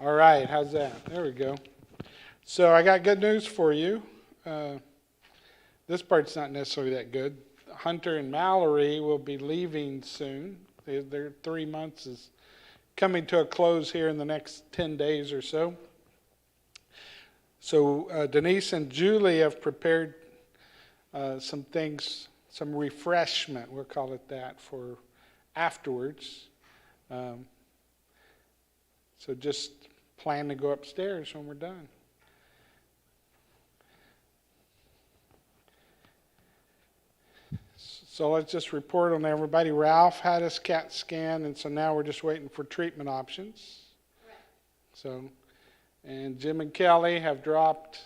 All right, how's that? There we go. So I got good news for you. This part's not necessarily that good. Hunter and Mallory will be leaving soon. Their 3 months is coming to a close here in the next 10 days or so. So Denise and Julie have prepared some things, some refreshment, we'll call it that, for afterwards. So just plan to go upstairs when we're done. So let's just report on everybody. Ralph had his CAT scan, and so now we're just waiting for treatment options. So, and Jim and Kelly have dropped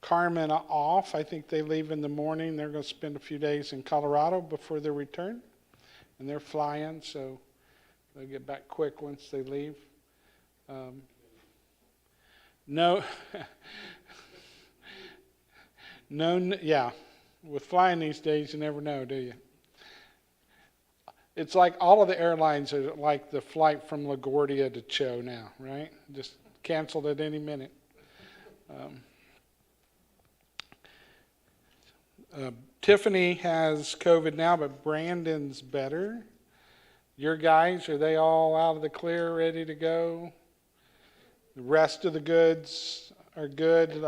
Carmen off. I think they leave in the morning. They're going to spend a few days in Colorado before they return, and they're flying, so they'll get back quick once they leave. Yeah. With flying these days, you never know, do you? It's like all of the airlines are like the flight from LaGuardia to Cho now, right? Just canceled at any minute. Tiffany has COVID now, but Brandon's better. Your guys, are they all out of the clear, ready to go? The rest of the goods are good.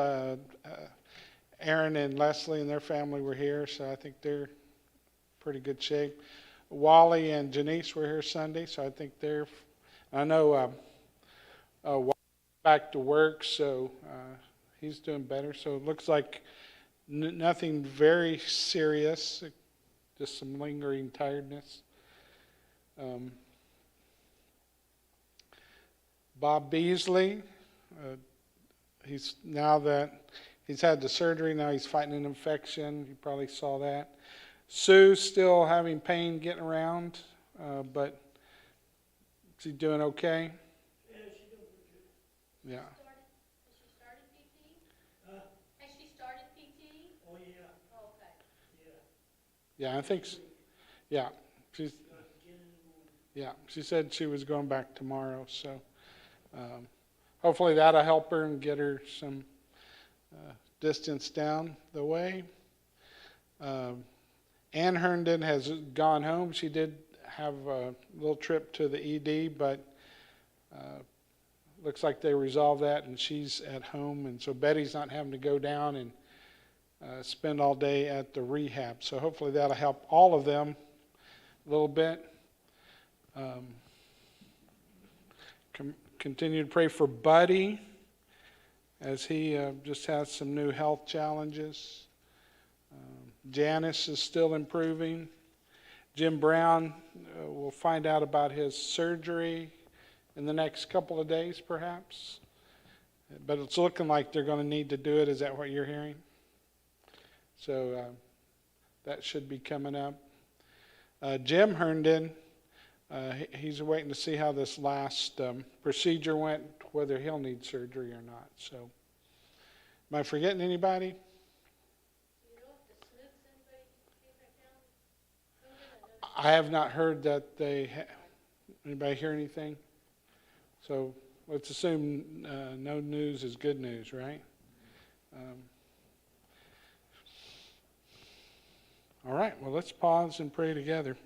Aaron and Leslie and their family were here, so I think they're pretty good shape. Wally and Janice were here Sunday, so I think I know Wally's back to work, so he's doing better. So it looks like nothing very serious, just some lingering tiredness. Bob Beasley, he's had the surgery, now he's fighting an infection. You probably saw that. Sue's still having pain getting around, but she's doing okay? Yeah, she's doing pretty good. Yeah. Has she started PT? Has she started PT? Oh, yeah. Oh, okay. Yeah. Yeah, I think, yeah. She said she was going back tomorrow, so hopefully that'll help her and get her some distance down the way. Ann Herndon has gone home. She did have a little trip to the ED, but looks like they resolved that, and she's at home. And so Betty's not having to go down and spend all day at the rehab. So hopefully that'll help all of them a little bit. Continue to pray for Buddy as he just has some new health challenges. Janice is still improving. Jim Brown, we'll find out about his surgery in the next couple of days, perhaps. But it's looking like they're going to need to do it. Is that what you're hearing? So that should be coming up. Jim Herndon, he's waiting to see how this last procedure went, whether he'll need surgery or not. So, am I forgetting anybody? I have not heard that anybody hear anything? So let's assume no news is good news, right? All right, well, let's pause and pray together.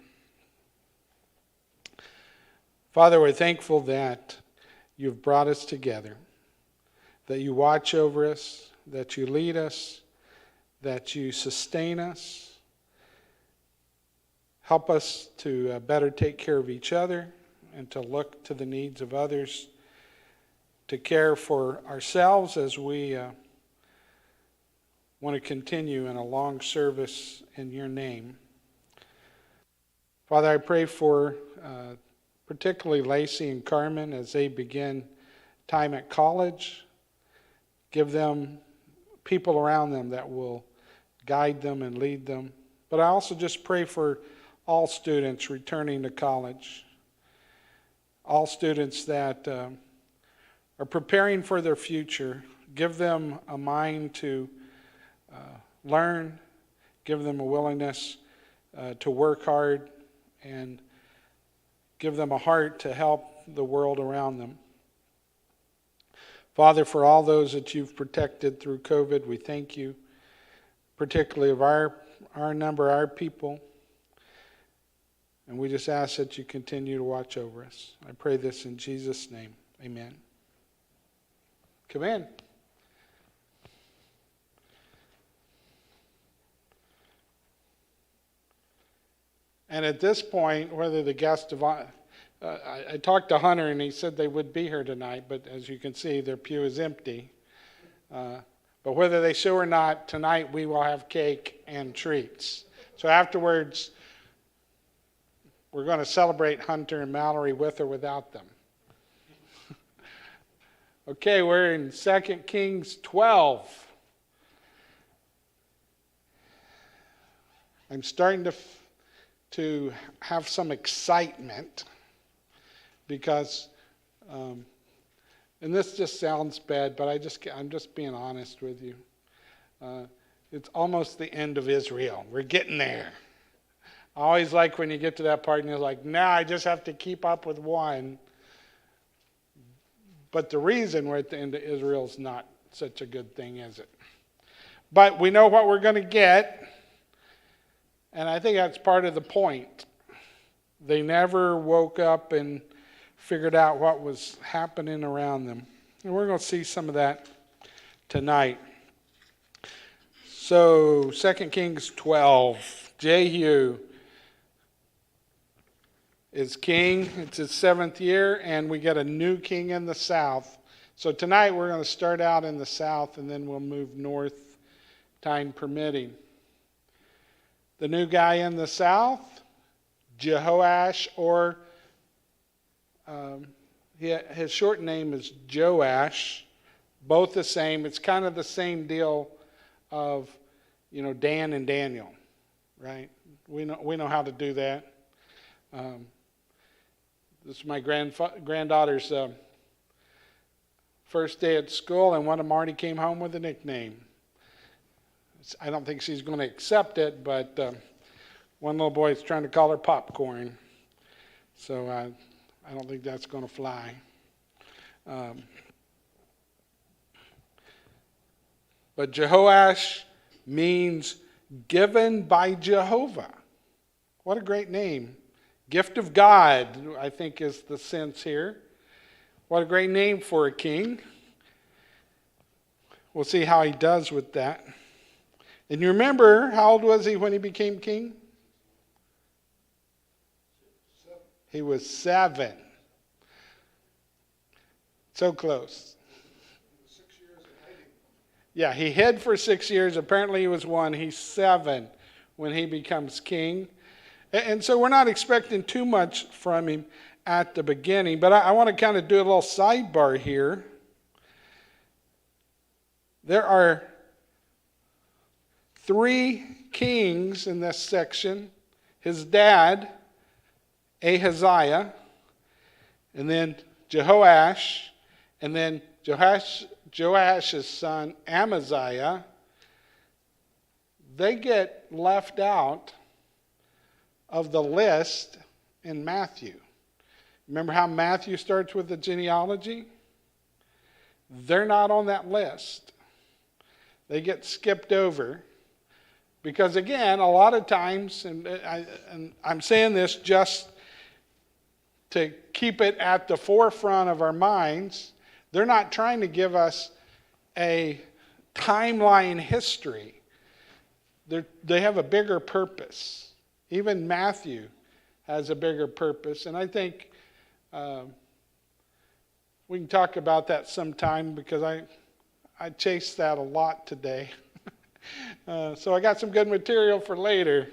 Father, we're thankful that you've brought us together, that you watch over us, that you lead us, that you sustain us. Help us to better take care of each other and to look to the needs of others, to care for ourselves as we want to continue in a long service in your name. Father, I pray for particularly Lacey and Carmen as they begin time at college. Give them people around them that will guide them and lead them. But I also just pray for all students returning to college, all students that are preparing for their future. Give them a mind to learn, give them a willingness to work hard, and give them a heart to help the world around them. Father, for all those that you've protected through COVID, we thank you, particularly of our number, our people. And we just ask that you continue to watch over us. I pray this in Jesus' name. Amen. Come in. And at this point, whether the guest of I talked to Hunter and he said they would be here tonight, but as you can see, their pew is empty. But whether they show or not, tonight we will have cake and treats. So afterwards, we're going to celebrate Hunter and Mallory with or without them. Okay, we're in 2 Kings 12. I'm starting to have some excitement because, and this just sounds bad, but I'm just being honest with you. It's almost the end of Israel. We're getting there. I always like when you get to that part and you're like, nah, I just have to keep up with one. But the reason we're at the end of Israel is not such a good thing, is it? But we know what we're going to get. And I think that's part of the point. They never woke up and figured out what was happening around them. And we're going to see some of that tonight. So, 2 Kings 12. Jehu is king. It's his 7th year, and we get a new king in the south. So tonight we're going to start out in the south, and then we'll move north, time permitting. The new guy in the south, Jehoash, or his short name is Joash, both the same. It's kind of the same deal of, Dan and Daniel, right? We know how to do that. This is my granddaughter's first day at school, and one of them already came home with a nickname. I don't think she's going to accept it, but one little boy is trying to call her Popcorn. So I don't think that's going to fly. But Jehoash means given by Jehovah. What a great name. Gift of God, I think, is the sense here. What a great name for a king. We'll see how he does with that. And you remember, how old was he when he became king? 7. He was 7. So close. 6 years in hiding. Yeah, he hid for 6 years. Apparently he was 1. He's 7 when he becomes king. And so we're not expecting too much from him at the beginning. But I want to kind of do a little sidebar here. There are 3 kings in this section. His dad, Ahaziah, and then Jehoash, and then Joash's son, Amaziah. They get left out of the list in Matthew. Remember how Matthew starts with the genealogy? They're not on that list. They get skipped over. Because again, a lot of times, and I'm saying this just to keep it at the forefront of our minds, they're not trying to give us a timeline history. They have a bigger purpose. Even Matthew has a bigger purpose. And I think we can talk about that sometime because I chased that a lot today. So I got some good material for later.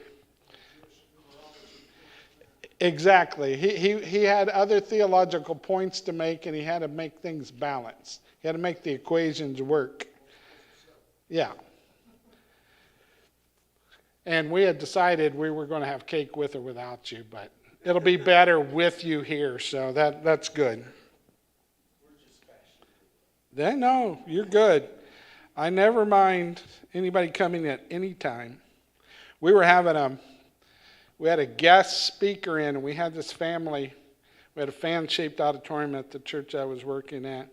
Exactly. He had other theological points to make, and he had to make things balance. He had to make the equations work. Yeah. And we had decided we were going to have cake with or without you, but it'll be better with you here, so that's good. Then no, you're good. I never mind anybody coming at any time. We had a guest speaker in, and we had this family We had a fan-shaped auditorium at the church I was working at.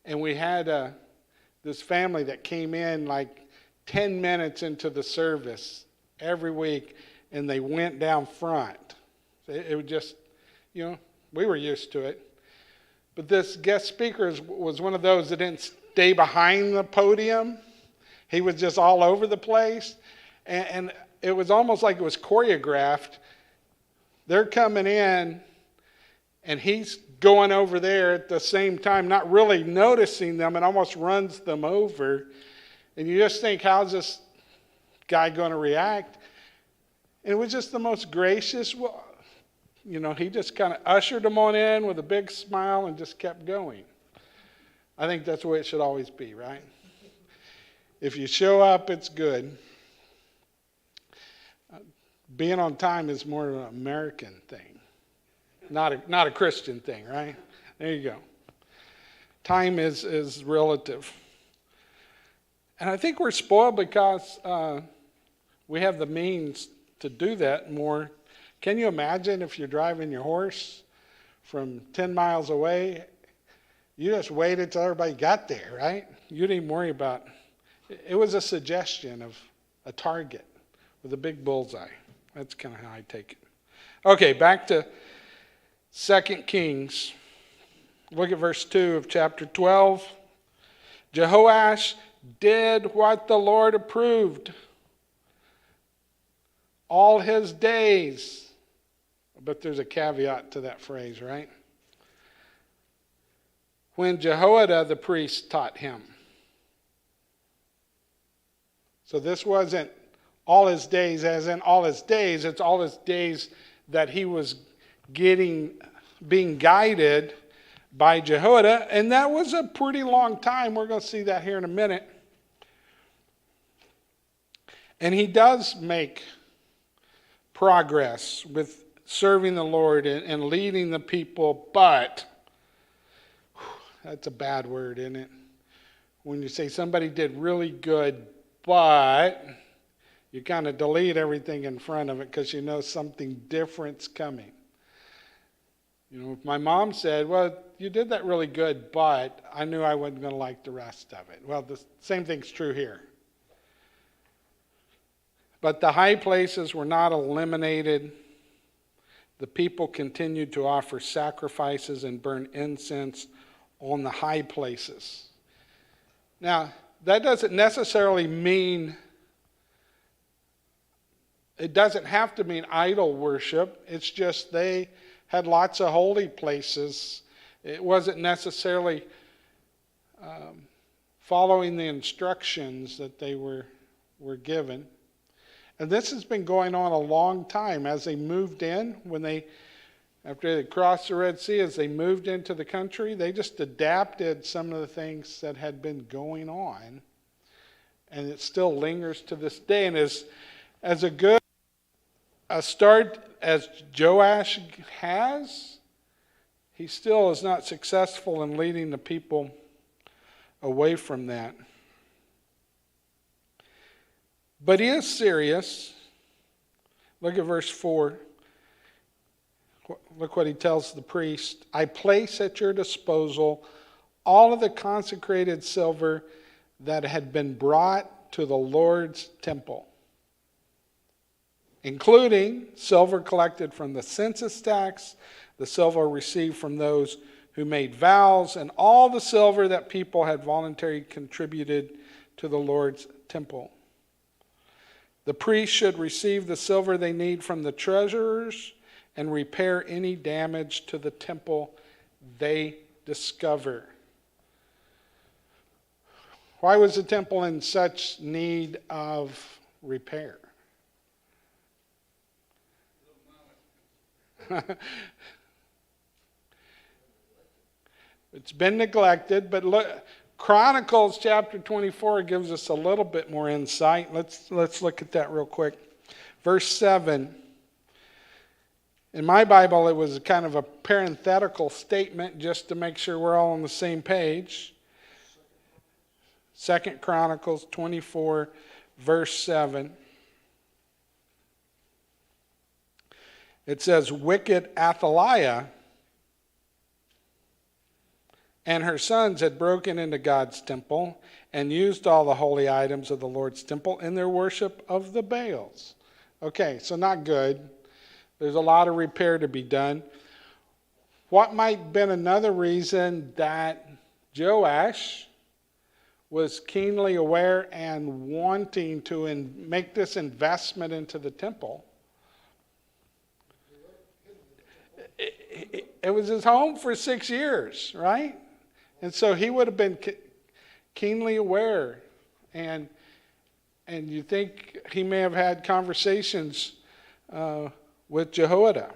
And we had this family that came in like 10 minutes into the service every week, and they went down front. It would just, we were used to it. But this guest speaker was one of those that didn't stay behind the podium. He was just all over the place. And it was almost like it was choreographed. They're coming in, and he's going over there at the same time, not really noticing them, and almost runs them over. And you just think, how's this guy going to react? And it was just the most gracious. He just kind of ushered them on in with a big smile and just kept going. I think that's the way it should always be, right? If you show up, it's good. Being on time is more of an American thing, not a Christian thing, right? There you go. Time is relative. And I think we're spoiled because we have the means to do that more. Can you imagine if you're driving your horse from 10 miles away? You just waited till everybody got there, right? You didn't even worry about it. It was a suggestion of a target with a big bullseye. That's kind of how I take it. Okay, back to 2 Kings. Look at verse 2 of chapter 12. Jehoash did what the Lord approved all his days. But there's a caveat to that phrase, right? When Jehoiada the priest taught him. So this wasn't all his days as in all his days. It's all his days that he was being guided by Jehoiada. And that was a pretty long time. We're going to see that here in a minute. And he does make progress with serving the Lord and leading the people, but that's a bad word, isn't it? When you say somebody did really good, but you kind of delete everything in front of it because you know something different's coming. If my mom said, well, you did that really good, but I knew I wasn't going to like the rest of it. Well, the same thing's true here. But the high places were not eliminated. The people continued to offer sacrifices and burn incense on the high places. Now, that doesn't necessarily mean, it doesn't have to mean idol worship. It's just they had lots of holy places. It wasn't necessarily following the instructions that they were given. And this has been going on a long time. As they moved in, after they crossed the Red Sea, as they moved into the country, they just adapted some of the things that had been going on. And it still lingers to this day. And as a good start as Joash has, he still is not successful in leading the people away from that. But he is serious. Look at verse 4. Look what he tells the priest. I place at your disposal all of the consecrated silver that had been brought to the Lord's temple, including silver collected from the census tax, the silver received from those who made vows, and all the silver that people had voluntarily contributed to the Lord's temple. The priests should receive the silver they need from the treasurers and repair any damage to the temple they discover. Why was the temple in such need of repair? It's been neglected, but look, Chronicles chapter 24 gives us a little bit more insight. Let's look at that real quick. Verse 7. In my Bible, it was kind of a parenthetical statement just to make sure we're all on the same page. 2 Chronicles 24, verse 7. It says, wicked Athaliah and her sons had broken into God's temple and used all the holy items of the Lord's temple in their worship of the Baals. Okay, so not good. There's a lot of repair to be done. What might have been another reason that Joash was keenly aware and wanting to make this investment into the temple? It was his home for 6 years, right? And so he would have been keenly aware. And you think he may have had conversations with Jehoiada.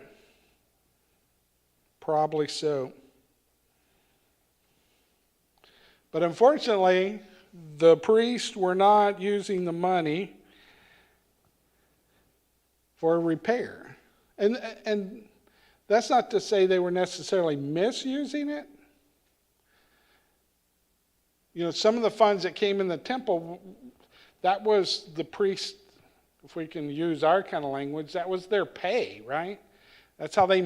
Probably so. But unfortunately, the priests were not using the money for repair. And that's not to say they were necessarily misusing it. You know, some of the funds that came in the temple, that was the priest, if we can use our kind of language, that was their pay, right? That's how they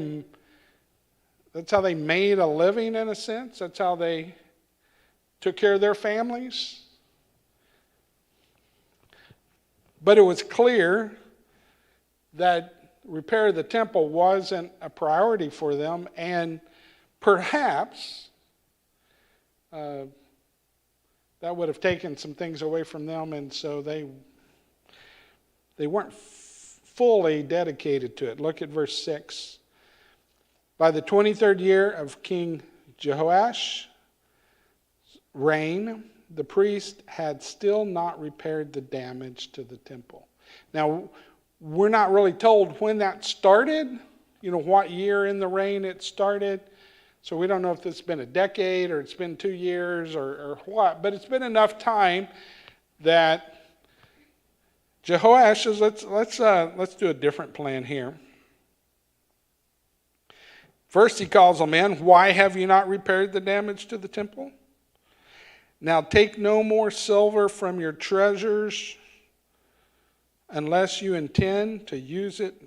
made a living, in a sense. That's how they took care of their families. But it was clear that repair of the temple wasn't a priority for them, and perhaps that would have taken some things away from them, and so they weren't fully dedicated to it. Look at verse 6. By the 23rd year of King Jehoash reign, the priest had still not repaired the damage to the temple. Now, we're not really told when that started, what year in the reign it started. So we don't know if it's been a decade or it's been 2 years or what, but it's been enough time that Jehoash says, let's do a different plan here. First, he calls them in. Why have you not repaired the damage to the temple? Now take no more silver from your treasures unless you intend to use it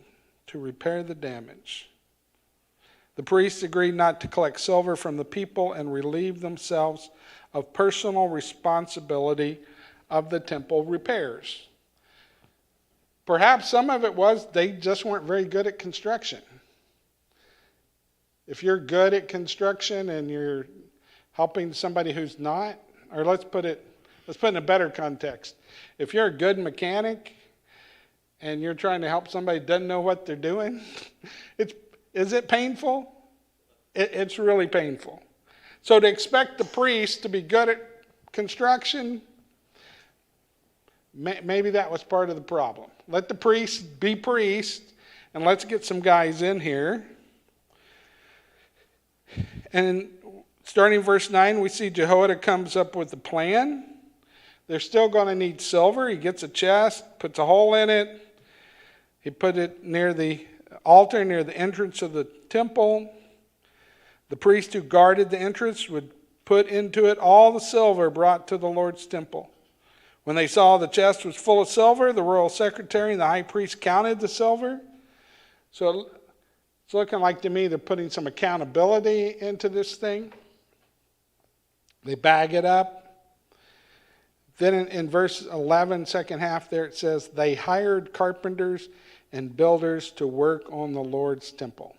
to repair the damage. The priests agreed not to collect silver from the people and relieve themselves of personal responsibility of the temple repairs. Perhaps some of it was they just weren't very good at construction. If you're good at construction and you're helping somebody who's not, or let's put it in a better context. If you're a good mechanic and you're trying to help somebody who doesn't know what they're doing, is it painful? It's really painful. So to expect the priest to be good at construction, maybe that was part of the problem. Let the priest be priest, and let's get some guys in here. And starting verse 9, we see Jehoiada comes up with a plan. They're still going to need silver. He gets a chest, puts a hole in it. He put it near the altar, near the entrance of the temple. The priest who guarded the entrance would put into it all the silver brought to the Lord's temple. When they saw the chest was full of silver, the royal secretary and the high priest counted the silver. So it's looking like to me they're putting some accountability into this thing. They bag it up. Then in verse 11, second half there, it says, they hired carpenters and builders to work on the Lord's temple,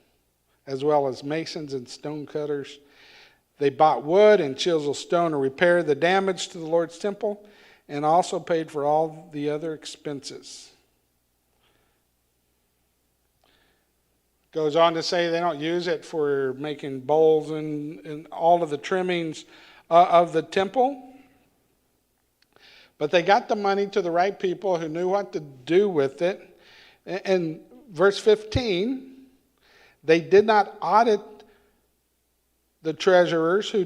as well as masons and stone cutters. They bought wood and chiseled stone to repair the damage to the Lord's temple, and also paid for all the other expenses. Goes on to say they don't use it for making bowls and all of the trimmings of the temple. But they got the money to the right people who knew what to do with it. And verse 15, they did not audit the treasurers who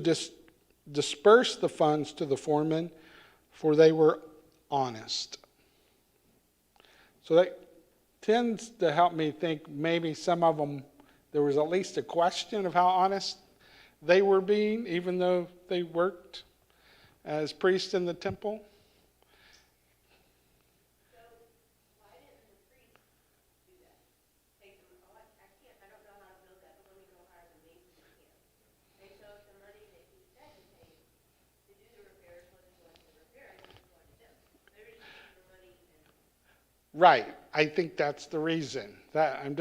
dispersed the funds to the foreman, for they were honest. So that tends to help me think maybe some of them, there was at least a question of how honest they were being, even though they worked as priests in the temple. So why didn't the priest do that? Take them, I don't know how to build that, but let me go hire the mason that can. They showed the money that he said Right. I think that's the reason. I'm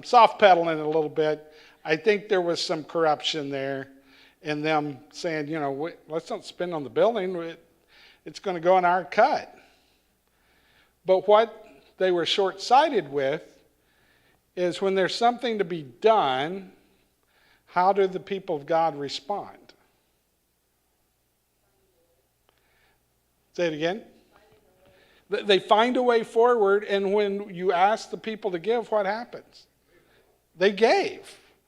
soft pedaling a little bit. I think there was some corruption there in them saying, let's not spend on the building. It's going to go in our cut. But what they were short-sighted with is when there's something to be done, how do the people of God respond? Say it again. They find a way forward, and when you ask the people to give, what happens? They gave.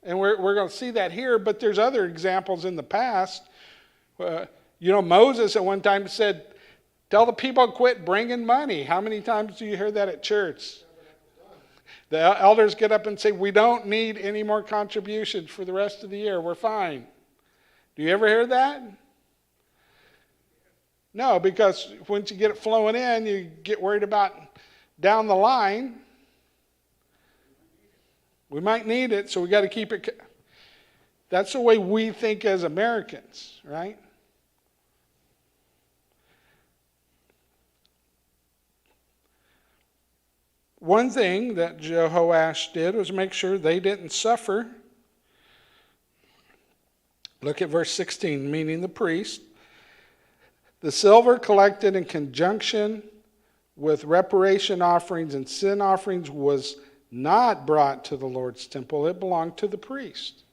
And we're going to see that here, but there's other examples in the past. Moses at one time said, tell the people to quit bringing money. How many times do you hear that at church? The elders get up and say, we don't need any more contributions for the rest of the year. We're fine. Do you ever hear that? No, because once you get it flowing in, you get worried about down the line. We might need it, so we got to keep it. That's the way we think as Americans, right? One thing that Jehoash did was make sure they didn't suffer. Look at verse 16, meaning the priest. The silver collected in conjunction with reparation offerings and sin offerings was not brought to the Lord's temple. It belonged to the priest.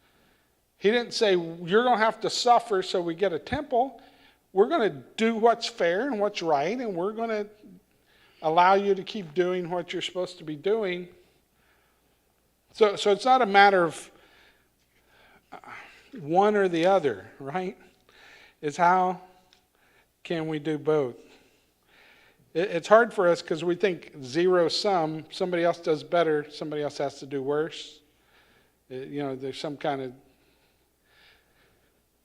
He didn't say, you're going to have to suffer so we get a temple. We're going to do what's fair and what's right, and we're going to allow you to keep doing what you're supposed to be doing. So it's not a matter of one or the other, right? It's how can we do both? It's hard for us because we think zero sum. Somebody else does better. Somebody else has to do worse. There's some kind of...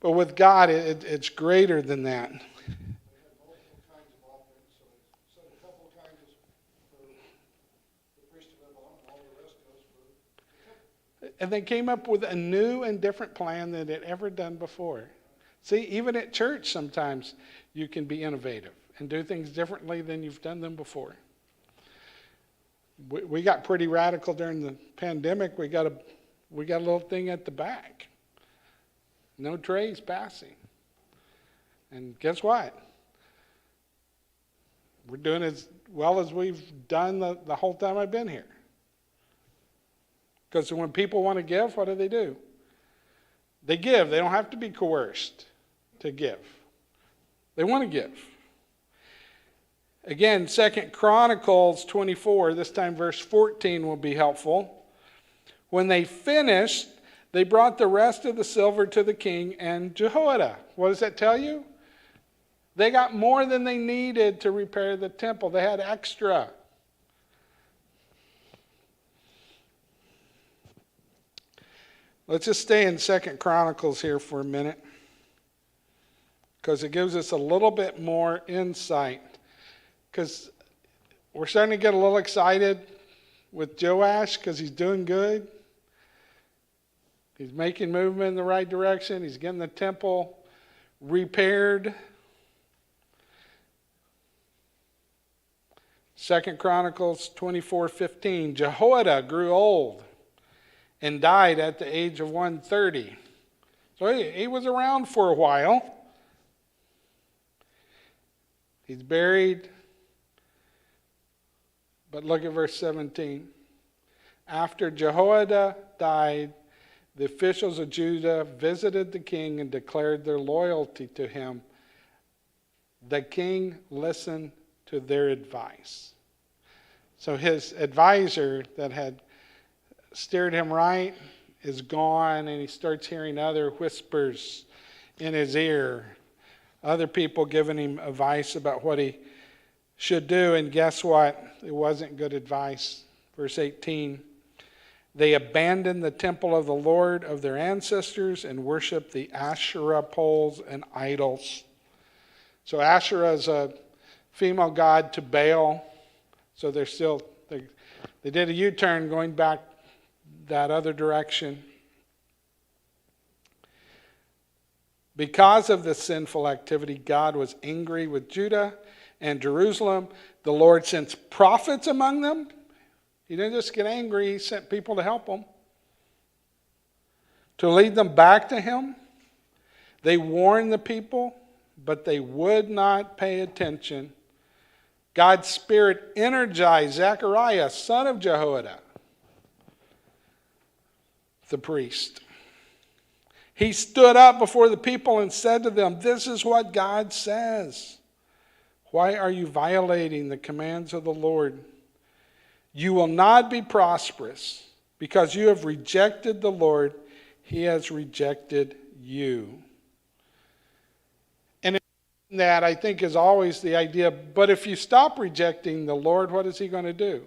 But with God, it's greater than that. They had multiple kinds of offerings, so they set a couple of kinds for the priest to live on, and all the rest goes for the temple. And they came up with a new and different plan than they'd ever done before. See, even at church sometimes you can be innovative and do things differently than you've done them before. We got pretty radical during the pandemic. We got a little thing at the back. No trays passing. And guess what? We're doing as well as we've done the whole time I've been here. Because when people want to give, what do? They give. They don't have to be coerced to give. They want to give. Again, 2 Chronicles 24, this time verse 14 will be helpful. When they finished, they brought the rest of the silver to the king and Jehoiada. What does that tell you? They got more than they needed to repair the temple. They had extra. Let's just stay in 2 Chronicles here for a minute, because it gives us a little bit more insight. Because we're starting to get a little excited with Joash because he's doing good. He's making movement in the right direction. He's getting the temple repaired. 2 Chronicles 24:15. Jehoiada grew old and died at the age of 130. So he was around for a while. He's buried. But look at verse 17. After Jehoiada died, the officials of Judah visited the king and declared their loyalty to him. The king listened to their advice. So his advisor that had steered him right is gone, and he starts hearing other whispers in his ear. Other people giving him advice about what he should do, and guess what? It wasn't good advice. Verse 18. They abandoned the temple of the Lord of their ancestors and worshiped the Asherah poles and idols. So Asherah is a female god to Baal. So they did a U-turn going back that other direction. Because of this sinful activity, God was angry with Judah and Jerusalem. The Lord sent prophets among them. He didn't just get angry, he sent people to help them, to lead them back to him. They warned the people, but they would not pay attention. God's Spirit energized Zechariah, son of Jehoiada, the priest. He stood up before the people and said to them, "This is what God says. Why are you violating the commands of the Lord? You will not be prosperous because you have rejected the Lord. He has rejected you." And in that, I think, is always the idea, but if you stop rejecting the Lord, what is he going to do?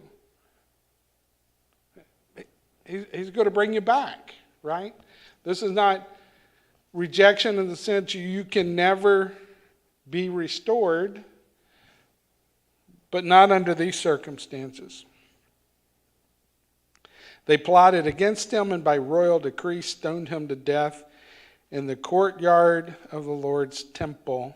He's going to bring you back, right? This is not rejection in the sense you can never be restored, but not under these circumstances. They plotted against him and by royal decree stoned him to death in the courtyard of the Lord's temple.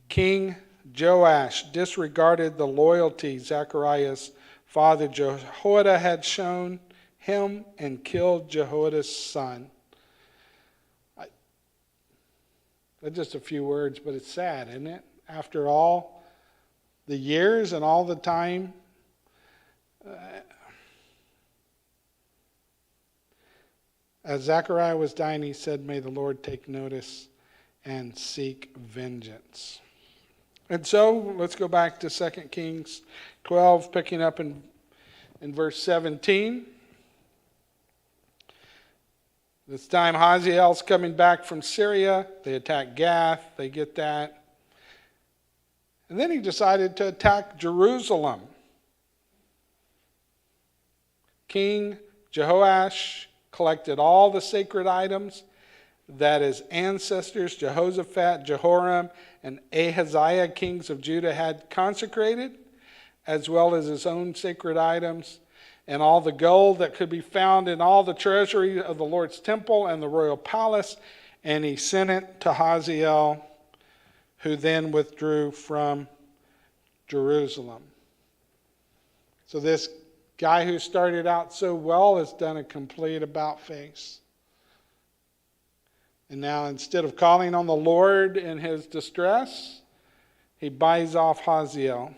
King Joash disregarded the loyalty Zechariah's father Jehoiada had shown him and killed Jehoiada's son. That's just a few words, but it's sad, isn't it? After all the years and all the time, as Zechariah was dying, he said, "May the Lord take notice and seek vengeance." And so, let's go back to 2 Kings 12, picking up in verse 17. This time, Hazael's coming back from Syria. They attack Gath. They get that. And then he decided to attack Jerusalem. King Jehoash collected all the sacred items that his ancestors Jehoshaphat, Jehoram, and Ahaziah, kings of Judah, had consecrated, as well as his own sacred items, and all the gold that could be found in all the treasury of the Lord's temple and the royal palace, and he sent it to Hazael, who then withdrew from Jerusalem. So this guy who started out so well has done a complete about-face. And now instead of calling on the Lord in his distress, he buys off Hazael.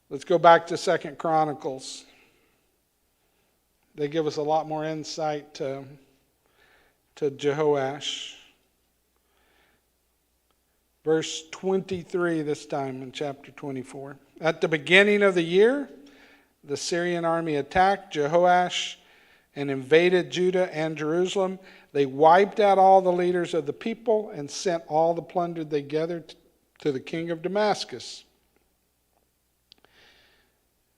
Let's go back to 2 Chronicles. They give us a lot more insight to Jehoash. Verse 23 this time in chapter 24. At the beginning of the year, the Syrian army attacked Jehoash and invaded Judah and Jerusalem. They wiped out all the leaders of the people and sent all the plunder they gathered to the king of Damascus.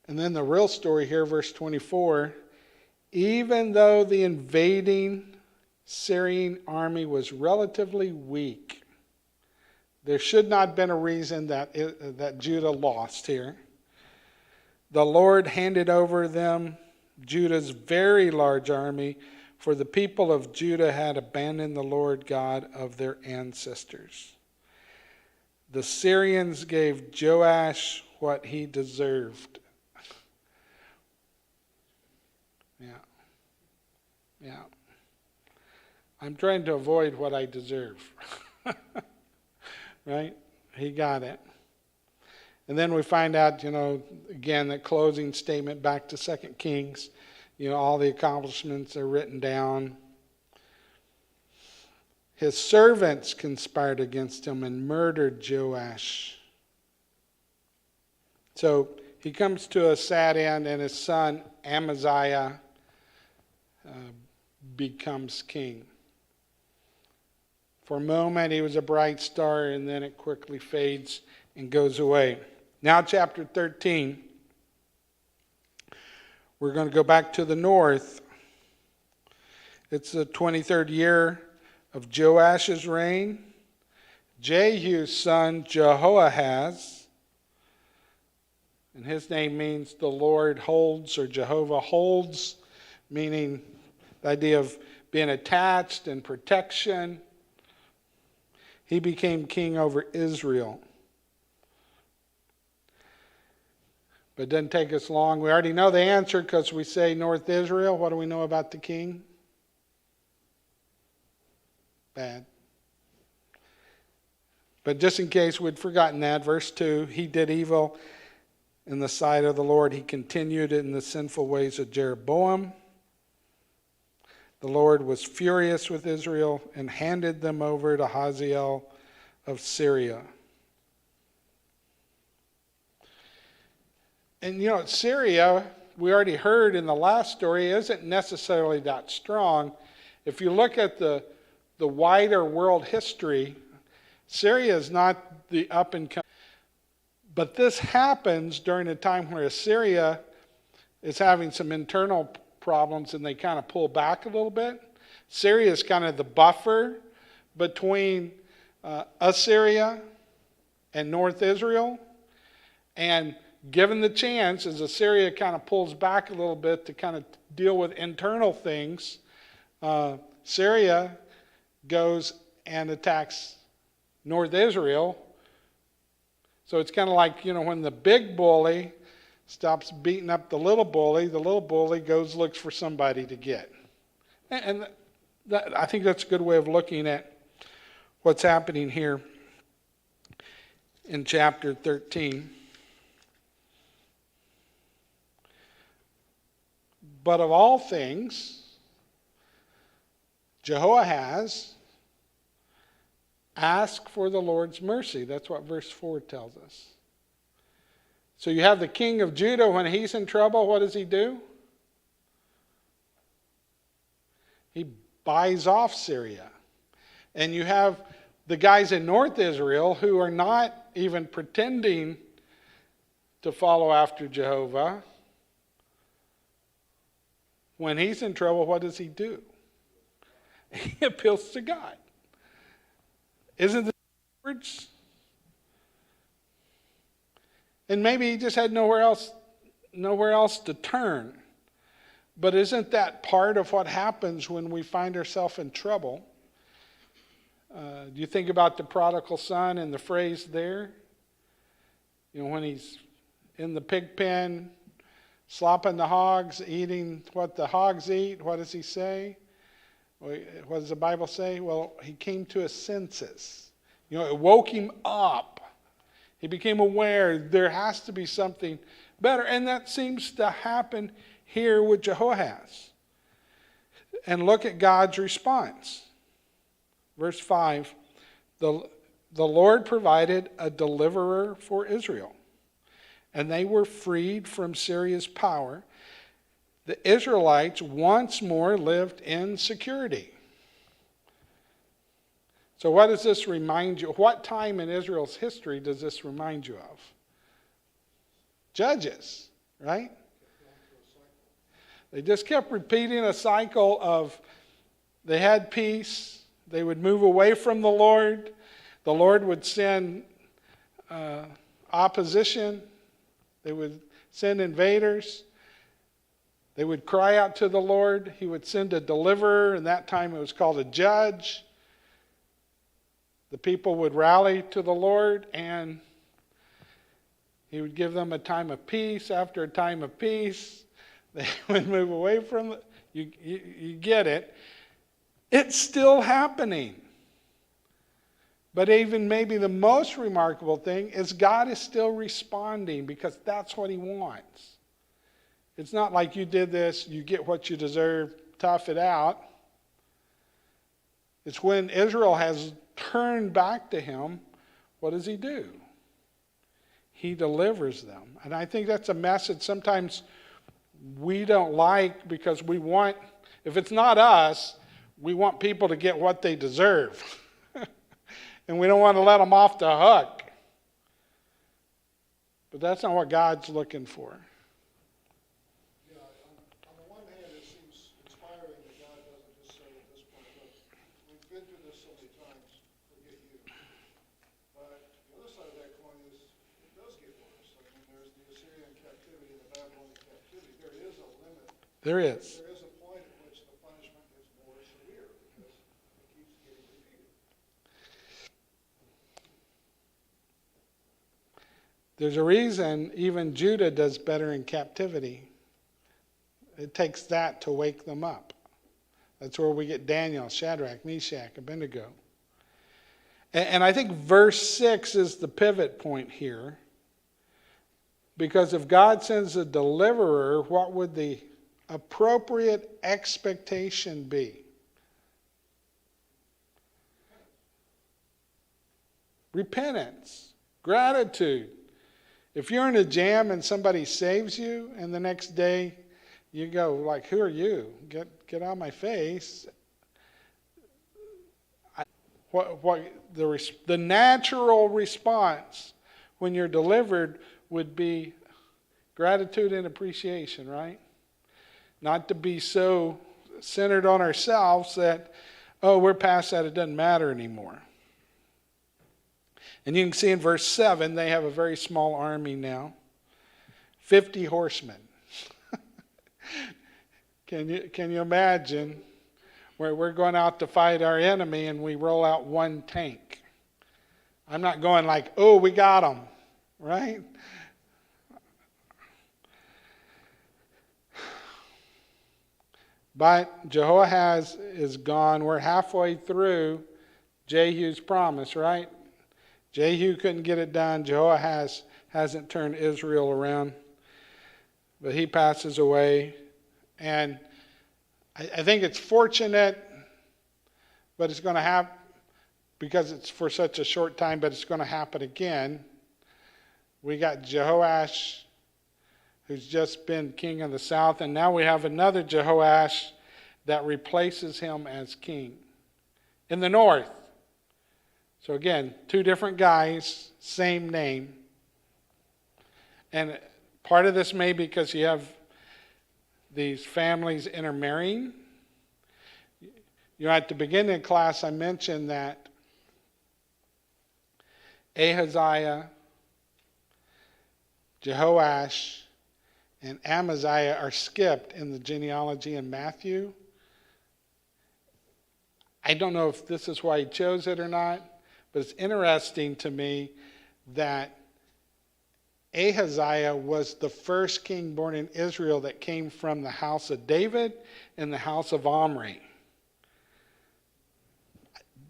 And then the real story here, verse 24. Even though the invading Syrian army was relatively weak, there should not have been a reason that Judah lost here. The Lord handed over them Judah's very large army, for the people of Judah had abandoned the Lord God of their ancestors. The Syrians gave Joash what he deserved. Yeah. I'm trying to avoid what I deserve. Right? He got it. And then we find out, again, that closing statement back to 2 Kings. All the accomplishments are written down. His servants conspired against him and murdered Joash. So he comes to a sad end, and his son Amaziah becomes king. For a moment, he was a bright star, and then it quickly fades and goes away. Now, chapter 13. We're going to go back to the north. It's the 23rd year of Joash's reign. Jehu's son, Jehoahaz, and his name means the Lord holds, or Jehovah holds, meaning the idea of being attached and protection. He became king over Israel. But it doesn't take us long. We already know the answer because we say North Israel. What do we know about the king? Bad. But just in case we'd forgotten that, verse 2, he did evil in the sight of the Lord. He continued in the sinful ways of Jeroboam. The Lord was furious with Israel and handed them over to Hazael of Syria. And you know, Syria, we already heard in the last story, isn't necessarily that strong. If you look at the wider world history, Syria is not the up and coming. But this happens during a time where Assyria is having some internal problems and they kind of pull back a little bit. Syria is kind of the buffer between Assyria and North Israel. And given the chance, as Assyria kind of pulls back a little bit to kind of deal with internal things, Syria goes and attacks North Israel. So it's kind of like, you know, when the big bully stops beating up the little bully goes looks for somebody to get. And I think that's a good way of looking at what's happening here in chapter 13. But of all things, Jehoiada asked for the Lord's mercy. That's what verse 4 tells us. So you have the king of Judah, when he's in trouble, what does he do? He buys off Syria. And you have the guys in North Israel who are not even pretending to follow after Jehovah. When he's in trouble, what does he do? He appeals to God. Isn't this words? And maybe he just had nowhere else to turn. But isn't that part of what happens when we find ourselves in trouble? Do you think about the prodigal son and the phrase there? You know, when he's in the pig pen, slopping the hogs, eating what the hogs eat, what does he say? What does the Bible say? Well, he came to his senses. You know, it woke him up. He became aware there has to be something better. And that seems to happen here with Jehoahaz. And look at God's response. Verse 5, the Lord provided a deliverer for Israel, and they were freed from Syria's power. The Israelites once more lived in security. So what does this remind you? What time in Israel's history does this remind you of? Judges, right? They just kept repeating a cycle of they had peace, they would move away from the Lord would send opposition, they would send invaders, they would cry out to the Lord, he would send a deliverer, and that time it was called a judge. The people would rally to the Lord, and he would give them a time of peace. After a time of peace, they would move away from it. You get it. It's still happening. But even maybe the most remarkable thing is God is still responding because that's what he wants. It's not like you did this, you get what you deserve, tough it out. It's when Israel has turned back to him, what does he do? He delivers them. And I think that's a message sometimes we don't like because we want, if it's not us, we want people to get what they deserve. And we don't want to let them off the hook. But that's not what God's looking for. Yeah, on the one hand, it seems inspiring that God doesn't just say at this point, look, we've been through this so many times, forget you. But the other side of that coin is it does get worse. I mean, there's the Assyrian captivity and the Babylonian captivity. There is a limit. There is. There is a point at which the punishment gets more severe because it keeps getting repeated. There's a reason even Judah does better in captivity. It takes that to wake them up. That's where we get Daniel, Shadrach, Meshach, Abednego. And I think verse 6 is the pivot point here. Because if God sends a deliverer, what would the appropriate expectation be? Repentance, gratitude. If you're in a jam and somebody saves you, and the next day you go like, "Who are you? Get out of my face." The natural response when you're delivered would be gratitude and appreciation, right? Not to be so centered on ourselves that, oh, we're past that, it doesn't matter anymore. And you can see in verse 7, they have a very small army now. 50 horsemen. Can you imagine where we're going out to fight our enemy and we roll out one tank? I'm not going like, oh, we got them, right? But Jehoahaz is gone. We're halfway through Jehu's promise, right? Jehu couldn't get it done. Jehoahaz hasn't turned Israel around. But he passes away. And I think it's fortunate, but it's going to happen because it's for such a short time, but it's going to happen again. We got Jehoash, who's just been king of the south, and now we have another Jehoash that replaces him as king in the north. So again, two different guys, same name. And part of this may be because you have these families intermarrying. You know, at the beginning of class, I mentioned that Ahaziah, Jehoash, and Amaziah are skipped in the genealogy in Matthew. I don't know if this is why he chose it or not, but it's interesting to me that Ahaziah was the first king born in Israel that came from the house of David and the house of Omri.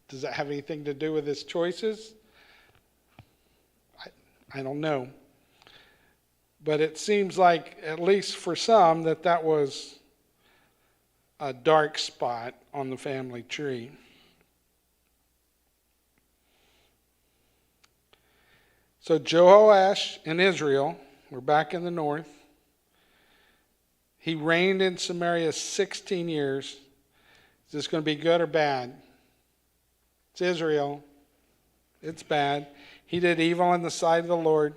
Does that have anything to do with his choices? I don't know. But it seems like, at least for some, that was a dark spot on the family tree. So Jehoash in Israel, we're back in the north. He reigned in Samaria 16 years. Is this going to be good or bad? It's Israel. It's bad. He did evil in the sight of the Lord.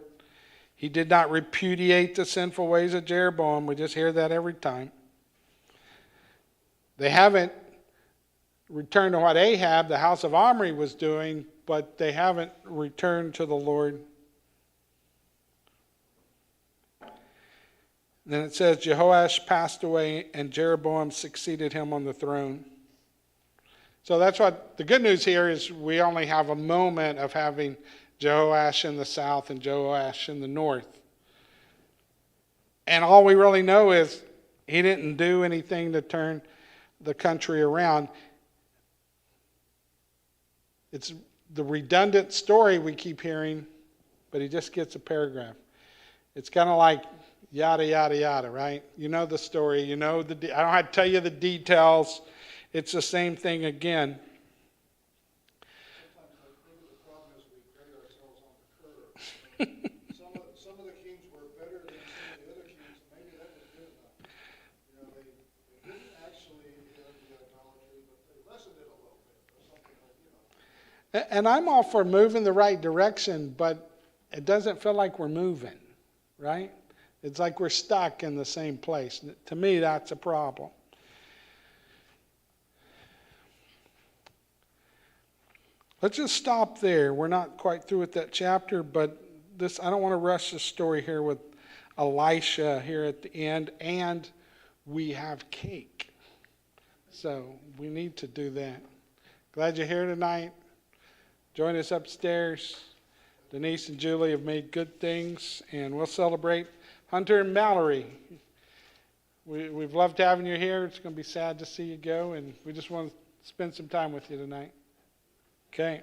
He did not repudiate the sinful ways of Jeroboam. We just hear that every time. They haven't returned to what Ahab, the house of Omri, was doing, but they haven't returned to the Lord. Then it says, Jehoash passed away and Jeroboam succeeded him on the throne. So that's what the good news here is. We only have a moment of having Jehoash in the south and Jehoash in the north. And all we really know is he didn't do anything to turn the country around. It's the redundant story we keep hearing, but he just gets a paragraph. It's kind of like yada, yada, yada, right? You know the story. You know I don't have to tell you the details. It's the same thing again. Sometimes maybe the problem is we grade ourselves on the curve. Some of the kings were better than some of the other kings. Maybe that was good enough. You know, they didn't actually end the idolatry, but they lessened it a little bit or something like, you know. And I'm all for moving the right direction, but it doesn't feel like we're moving, right? It's like we're stuck in the same place. To me, that's a problem. Let's just stop there. We're not quite through with that chapter, but I don't want to rush the story here with Elisha here at the end, and we have cake. So we need to do that. Glad you're here tonight. Join us upstairs. Denise and Julie have made good things, and we'll celebrate Hunter and Mallory. We've loved having you here. It's going to be sad to see you go, and we just want to spend some time with you tonight. Okay.